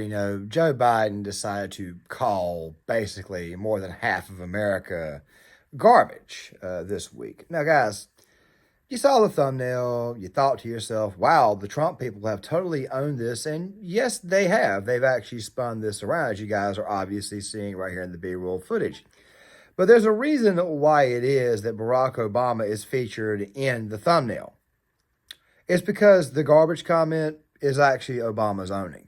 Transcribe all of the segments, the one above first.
we know, Joe Biden decided to call basically more than half of America garbage this week. Now, guys, you saw the thumbnail, you thought to yourself, wow, the Trump people have totally owned this. And yes, they have. They've actually spun this around, as you guys are obviously seeing right here in the B-roll footage. But there's a reason why it is that Barack Obama is featured in the thumbnail. It's because the garbage comment is actually Obama's owning.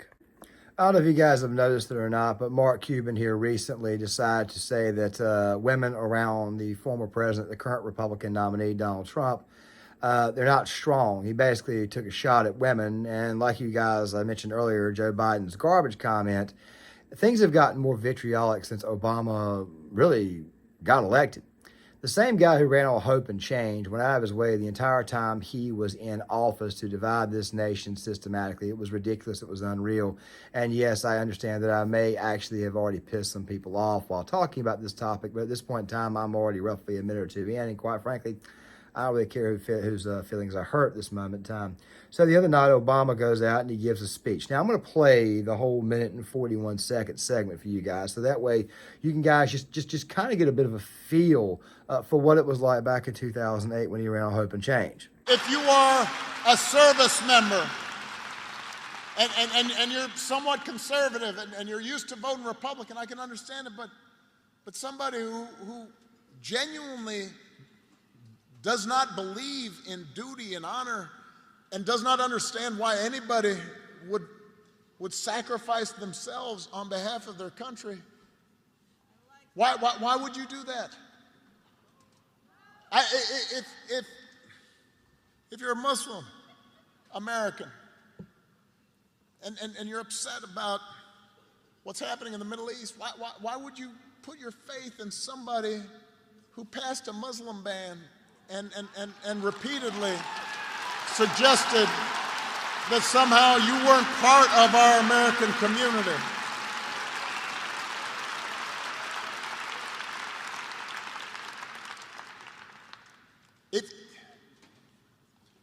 I don't know if you guys have noticed it or not, but Mark Cuban here recently decided to say that women around the former president, the current Republican nominee, Donald Trump, they're not strong. He basically took a shot at women. And like you guys, I mentioned earlier, Joe Biden's garbage comment, things have gotten more vitriolic since Obama really got elected. The same guy who ran on hope and change went out of his way the entire time he was in office to divide this nation systematically. It was ridiculous. It was unreal. And yes, I understand that I may actually have already pissed some people off while talking about this topic, but at this point in time, I'm already roughly a minute or two in, and quite frankly, I don't really care whose feelings I hurt at this moment in time. So the other night, Obama goes out and he gives a speech. Now, I'm going to play the whole minute and 41-second segment for you guys, so that way you can guys just kind of get a bit of a feel for what it was like back in 2008 when he ran on Hope and Change. If you are a service member and you're somewhat conservative and you're used to voting Republican, I can understand it, but somebody who genuinely does not believe in duty and honor and does not understand why anybody would sacrifice themselves on behalf of their country. Why would you do that? If you're a Muslim American and you're upset about what's happening in the Middle East, why would you put your faith in somebody who passed a Muslim ban and repeatedly suggested that somehow you weren't part of our American community?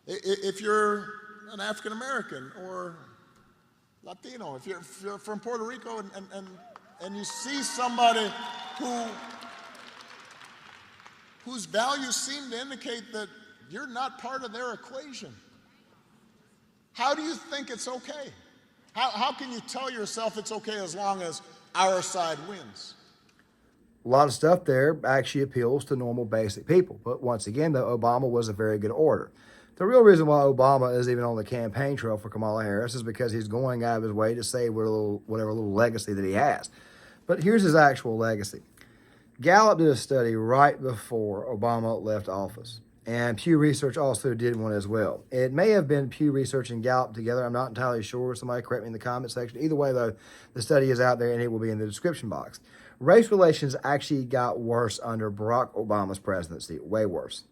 If you're an African American or Latino, if you're from Puerto Rico and you see somebody whose values seem to indicate that you're not part of their equation, how do you think it's okay? How can you tell yourself it's okay as long as our side wins? A lot of stuff there actually appeals to normal, basic people. But once again, though, Obama was a very good orator. The real reason why Obama is even on the campaign trail for Kamala Harris is because he's going out of his way to save whatever little legacy that he has. But here's his actual legacy. Gallup did a study right before Obama left office, and Pew Research also did one as well. It may have been Pew Research and Gallup together. I'm not entirely sure. Somebody correct me in the comment section. Either way, though, the study is out there, and it will be in the description box. Race relations actually got worse under Barack Obama's presidency, way worse.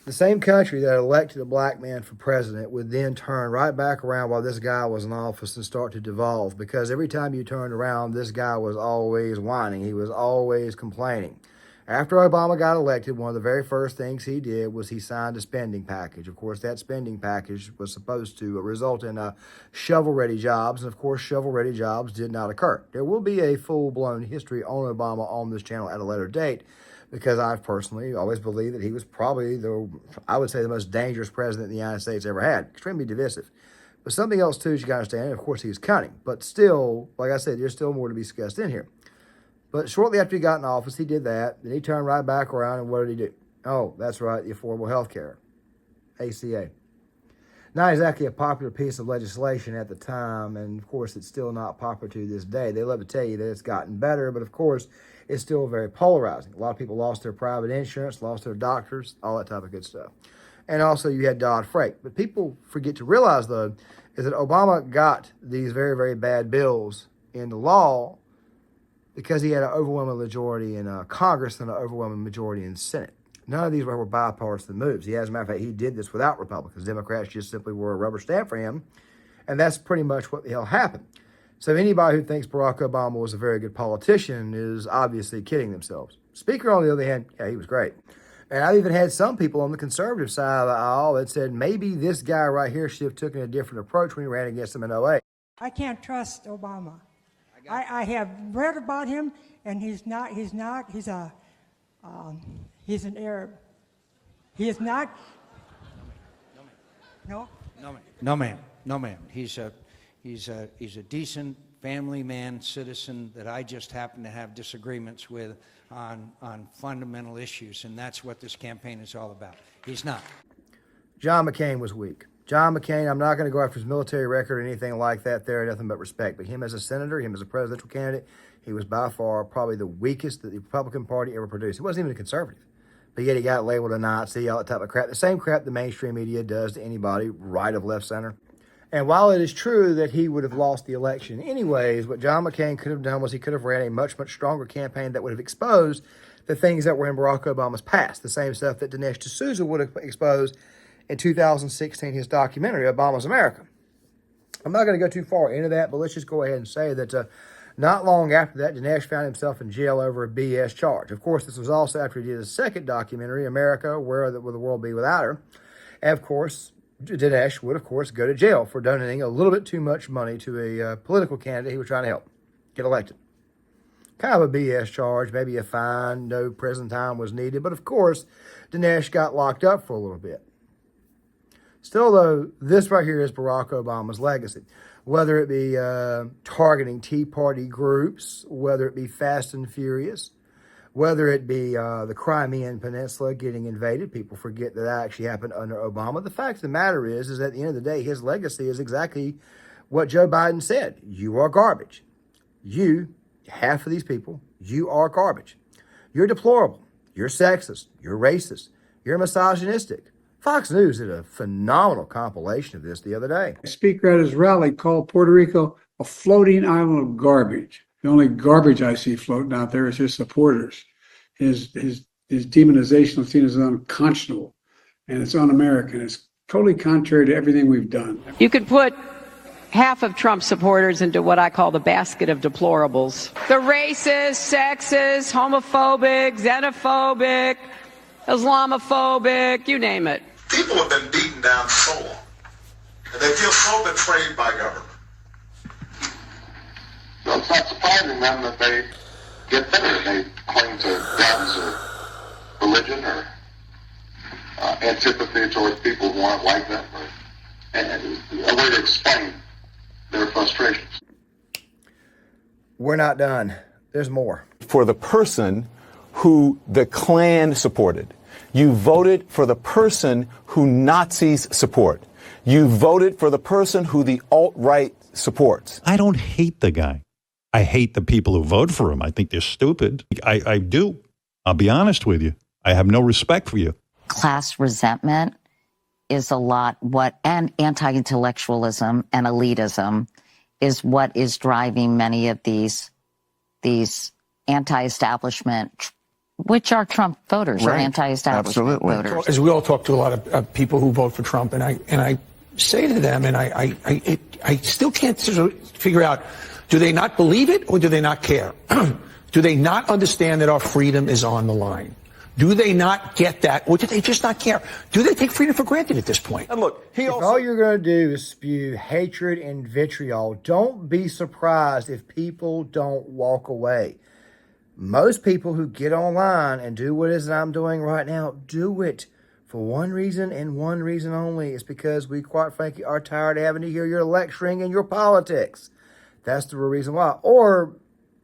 The same country that elected a black man for president would then turn right back around while this guy was in office and start to devolve, because every time you turned around, this guy was always whining. He was always complaining. After Obama got elected, one of the very first things he did was he signed a spending package. Of course, that spending package was supposed to result in shovel-ready jobs, and of course, shovel-ready jobs did not occur. There will be a full-blown history on Obama on this channel at a later date, because I've personally always believed that he was probably the most dangerous president the United States ever had. Extremely divisive. But something else, too, you got to understand, of course, he was cunning. But still, like I said, there's still more to be discussed in here. But shortly after he got in office, he did that. Then he turned right back around, and what did he do? Oh, that's right, the Affordable Health Care, ACA. Not exactly a popular piece of legislation at the time, and of course, it's still not popular to this day. They love to tell you that it's gotten better, but of course, it's still very polarizing. A lot of people lost their private insurance, lost their doctors, all that type of good stuff. And also, you had Dodd-Frank. But people forget to realize, though, is that Obama got these very, very bad bills into law because he had an overwhelming majority in Congress and an overwhelming majority in the Senate. None of these were bipartisan moves. As a matter of fact, he did this without Republicans. Democrats just simply were a rubber stamp for him, and that's pretty much what the hell happened. So anybody who thinks Barack Obama was a very good politician is obviously kidding themselves. Speaker, on the other hand, yeah, he was great. And I've even had some people on the conservative side of the aisle that said maybe this guy right here should have taken a different approach when he ran against him in '08. I can't trust Obama. I have read about him, and he's an Arab. He is not. No? No, ma'am. He's a decent family man, citizen that I just happen to have disagreements with on fundamental issues, and that's what this campaign is all about. He's not. John McCain was weak. John McCain, I'm not going to go after his military record or anything like that there, nothing but respect. But him as a senator, him as a presidential candidate, he was by far probably the weakest that the Republican Party ever produced. He wasn't even a conservative. But yet he got labeled a Nazi, all that type of crap. The same crap the mainstream media does to anybody, right of left center. And while it is true that he would have lost the election anyways, what John McCain could have done was he could have ran a much, much stronger campaign that would have exposed the things that were in Barack Obama's past. The same stuff that Dinesh D'Souza would have exposed in 2016, his documentary, Obama's America. I'm not going to go too far into that, but let's just go ahead and say that not long after that, Dinesh found himself in jail over a BS charge. Of course, this was also after he did his second documentary, America, Where Will the World Be Without Her? And of course, Dinesh would, of course, go to jail for donating a little bit too much money to a political candidate he was trying to help get elected. Kind of a BS charge, maybe a fine, no prison time was needed. But of course, Dinesh got locked up for a little bit. Still, though, this right here is Barack Obama's legacy. Whether it be targeting Tea Party groups, whether it be Fast and Furious, whether it be the Crimean Peninsula getting invaded. People forget that actually happened under Obama. The fact of the matter is at the end of the day, his legacy is exactly what Joe Biden said. You are garbage. You, half of these people, you are garbage. You're deplorable. You're sexist. You're racist. You're misogynistic. Fox News did a phenomenal compilation of this the other day. The speaker at his rally called Puerto Rico a floating island of garbage. The only garbage I see floating out there is his supporters. His demonization of seen as unconscionable, and it's un-American. It's totally contrary to everything we've done. You could put half of Trump supporters into what I call the basket of deplorables. The racist, sexist, homophobic, xenophobic, Islamophobic, you name it. People have been beaten down so long, and they feel so betrayed by government. So it's not surprising then that they get better. They cling to guns or religion or antipathy towards people who aren't like them, and a way to explain their frustrations. We're not done. There's more. For the person who the Klan supported. You voted for the person who Nazis support. You voted for the person who the alt-right supports. I don't hate the guy. I hate the people who vote for him. I think they're stupid. I do. I'll be honest with you. I have no respect for you. Class resentment is a lot and anti-intellectualism and elitism is what is driving many of these anti-establishment, which are Trump voters, or anti-establishment voters. As we all talk to a lot of people who vote for Trump, and I say to them, and I still can't sort of figure out, do they not believe it or do they not care? Do they not understand that our freedom is on the line? Do they not get that, or do they just not care? Do they take freedom for granted at this point? And look, if all you're going to do is spew hatred and vitriol, don't be surprised if people don't walk away. Most people who get online and do what it is that I'm doing right now, do it for one reason and one reason only. It's because we, quite frankly, are tired of having to hear your lecturing and your politics. That's the real reason why. Or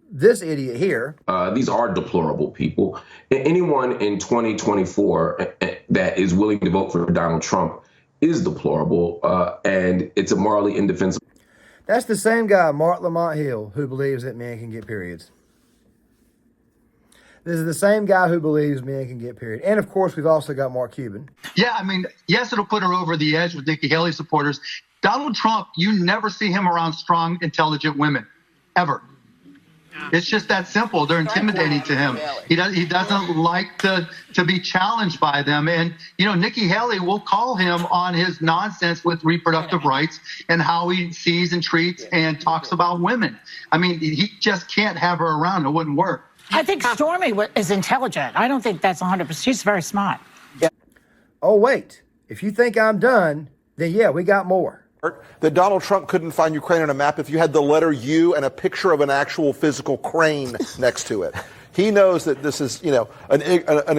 this idiot here. These are deplorable people. Anyone in 2024 that is willing to vote for Donald Trump is deplorable, and it's a morally indefensible. That's the same guy, Mark Lamont Hill, who believes that men can get periods. This is the same guy who believes men can get period. And, of course, we've also got Mark Cuban. Yeah, I mean, yes, it'll put her over the edge with Nikki Haley supporters. Donald Trump, you never see him around strong, intelligent women, ever. It's just that simple. They're intimidating to him. He doesn't like to be challenged by them. And, you know, Nikki Haley will call him on his nonsense with reproductive rights and how he sees and treats and talks about women. I mean, he just can't have her around. It wouldn't work. I think Stormy is intelligent. I don't think that's 100%. She's very smart. Oh, wait. If you think I'm done, then yeah, we got more. That Donald Trump couldn't find Ukraine on a map if you had the letter U and a picture of an actual physical crane next to it. He knows that this is, an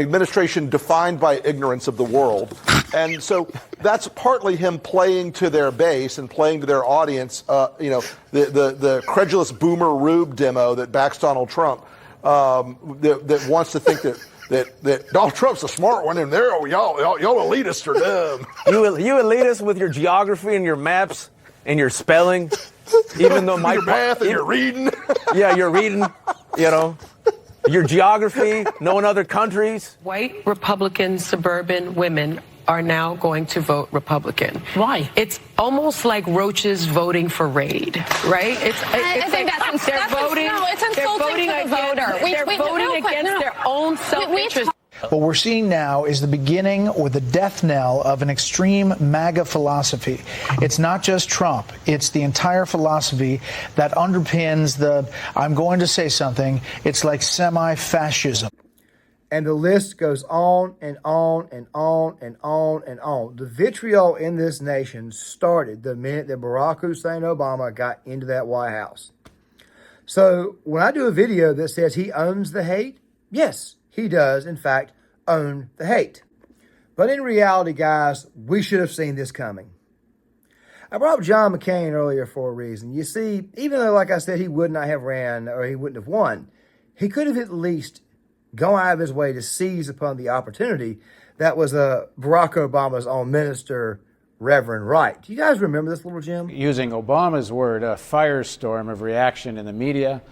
administration defined by ignorance of the world. And so that's partly him playing to their base and playing to their audience, the credulous boomer Rube demo that backs Donald Trump, that wants to think that Donald Trump's a smart one, and y'all elitists are dumb. You elitists with your geography and your maps and your spelling, even though your math and your reading. Yeah, you're reading, your geography, knowing other countries. White Republican suburban women are now going to vote Republican. Why? It's almost like roaches voting for Raid, right? I think they're voting. No, it's insulting to the voter. They're voting against their own self-interest. What we're seeing now is the beginning or the death knell of an extreme MAGA philosophy. It's not just Trump. It's the entire philosophy that underpins I'm going to say something, it's like semi-fascism. And the list goes on and on and on and on and on. The vitriol in this nation started the minute that Barack Hussein Obama got into that White House. So when I do a video that says he owns the hate, yes, he does, in fact, own the hate. But in reality, guys, we should have seen this coming. I brought up John McCain earlier for a reason. You see, even though, like I said, he would not have ran or he wouldn't have won, he could have at least gone out of his way to seize upon the opportunity that was Barack Obama's own minister, Reverend Wright. Do you guys remember this little gem? Using Obama's word, a firestorm of reaction in the media,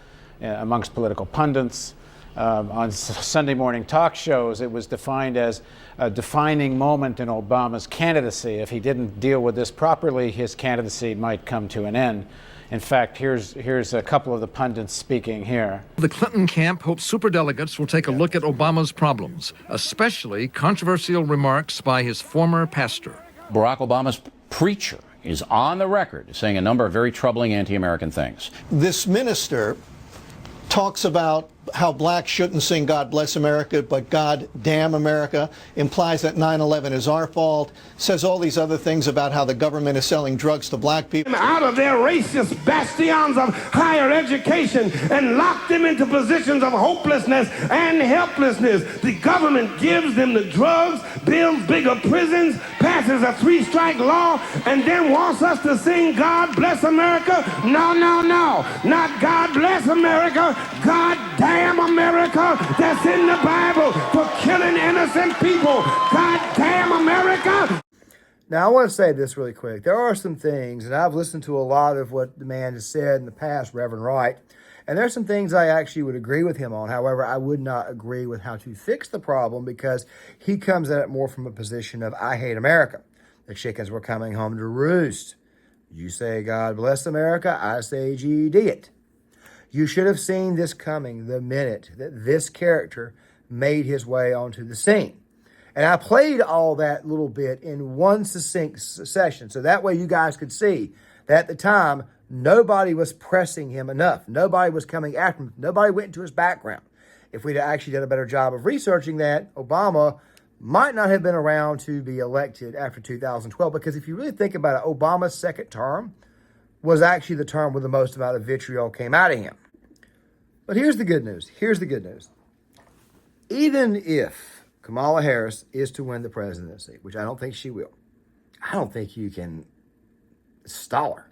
amongst political pundits. On Sunday morning talk shows, it was defined as a defining moment in Obama's candidacy. If he didn't deal with this properly, his candidacy might come to an end. In fact, here's a couple of the pundits speaking here. The Clinton camp hopes superdelegates will take a look at Obama's problems, especially controversial remarks by his former pastor. Barack Obama's preacher is on the record saying a number of very troubling anti-American things. This minister talks about how blacks shouldn't sing God Bless America, but God Damn America, implies that 9/11 is our fault, says all these other things about how the government is selling drugs to black people. Out of their racist bastions of higher education and lock them into positions of hopelessness and helplessness. The government gives them the drugs, builds bigger prisons, passes a 3-strike law, and then wants us to sing God Bless America? No, no, no. Not God Bless America. God Damn America, that's in the Bible for killing innocent people. God damn America. Now, I want to say this really quick. There are some things, and I've listened to a lot of what the man has said in the past, Reverend Wright, and there's some things I actually would agree with him on. However, I would not agree with how to fix the problem because he comes at it more from a position of, I hate America. The chickens were coming home to roost. You say, God bless America. I say, GD it. You should have seen this coming the minute that this character made his way onto the scene. And I played all that little bit in one succinct session, so that way you guys could see that at the time, nobody was pressing him enough. Nobody was coming after him. Nobody went into his background. If we'd actually done a better job of researching that, Obama might not have been around to be elected after 2012, because if you really think about it, Obama's second term was actually the term where the most amount of vitriol came out of him. But here's the good news. Here's the good news. Even if Kamala Harris is to win the presidency, which I don't think she will, I don't think you can stall her.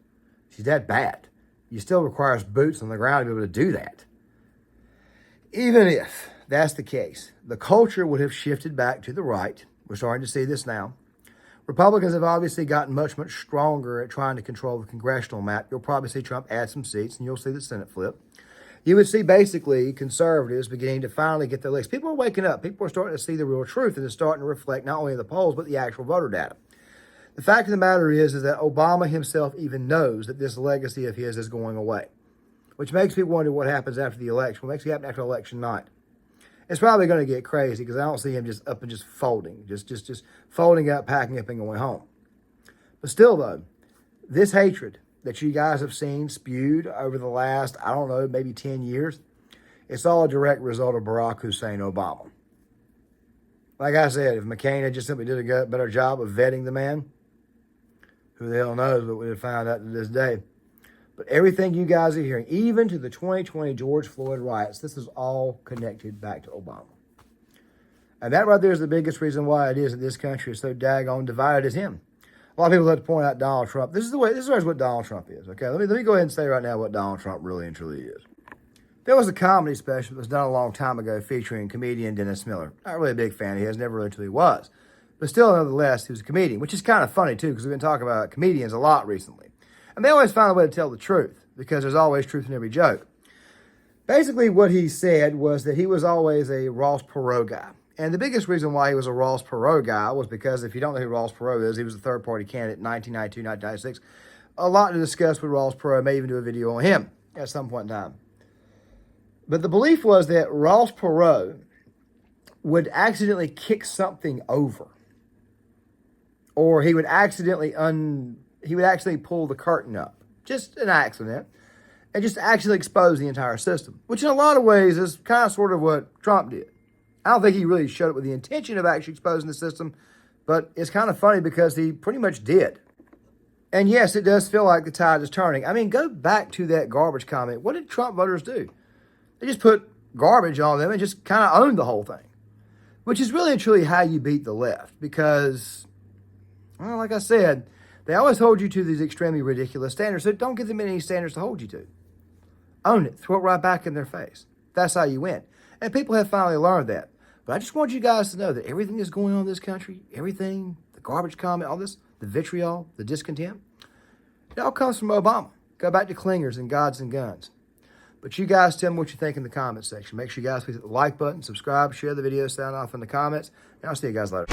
She's that bad. You still requires boots on the ground to be able to do that. Even if that's the case, the culture would have shifted back to the right. We're starting to see this now. Republicans have obviously gotten much, much stronger at trying to control the congressional map. You'll probably see Trump add some seats, and you'll see the Senate flip. You would see basically conservatives beginning to finally get their legs. People are waking up. People are starting to see the real truth, and it's starting to reflect not only the polls, but the actual voter data. The fact of the matter is that Obama himself even knows that this legacy of his is going away, which makes me wonder what happens after the election. What makes it happen after election night? It's probably going to get crazy because I don't see him just up and just folding, just folding up, packing up, and going home. But still, though, this hatred that you guys have seen spewed over the last, I don't know, maybe 10 years, It's all a direct result of Barack Hussein Obama. Like I said, if McCain had just simply did a better job of vetting the man, who the hell knows what we'd have found out to this day. But everything you guys are hearing, even to the 2020 George Floyd riots, this is all connected back to Obama. And that right there is the biggest reason why it is that this country is so daggone divided as him. A lot of people like to point out Donald Trump. This is what Donald Trump is, okay? Let me go ahead and say right now what Donald Trump really and truly is. There was a comedy special that was done a long time ago featuring comedian Dennis Miller. Not really a big fan of his, never really truly was. But still, nonetheless, he was a comedian, which is kind of funny, too, because we've been talking about comedians a lot recently. And they always find a way to tell the truth, because there's always truth in every joke. Basically, what he said was that he was always a Ross Perot guy. And the biggest reason why he was a Ross Perot guy was because, if you don't know who Ross Perot is, he was a third-party candidate in 1992, 1996. A lot to discuss with Ross Perot. I may even do a video on him at some point in time. But the belief was that Ross Perot would accidentally kick something over. Or he would accidentally pull the curtain up. Just an accident. And just actually expose the entire system. Which in a lot of ways is kind of sort of what Trump did. I don't think he really showed it with the intention of actually exposing the system. But it's kind of funny because he pretty much did. And yes, it does feel like the tide is turning. I mean, go back to that garbage comment. What did Trump voters do? They just put garbage on them and just kind of owned the whole thing. Which is really and truly how you beat the left. Because, well, like I said, they always hold you to these extremely ridiculous standards. So don't give them any standards to hold you to. Own it. Throw it right back in their face. That's how you win. And people have finally learned that. But I just want you guys to know that everything that's going on in this country, everything, the garbage comment, all this, the vitriol, the discontent, it all comes from Obama. Go back to clingers and gods and guns. But you guys tell me what you think in the comment section. Make sure you guys please hit the like button, subscribe, share the video, sound off in the comments, and I'll see you guys later.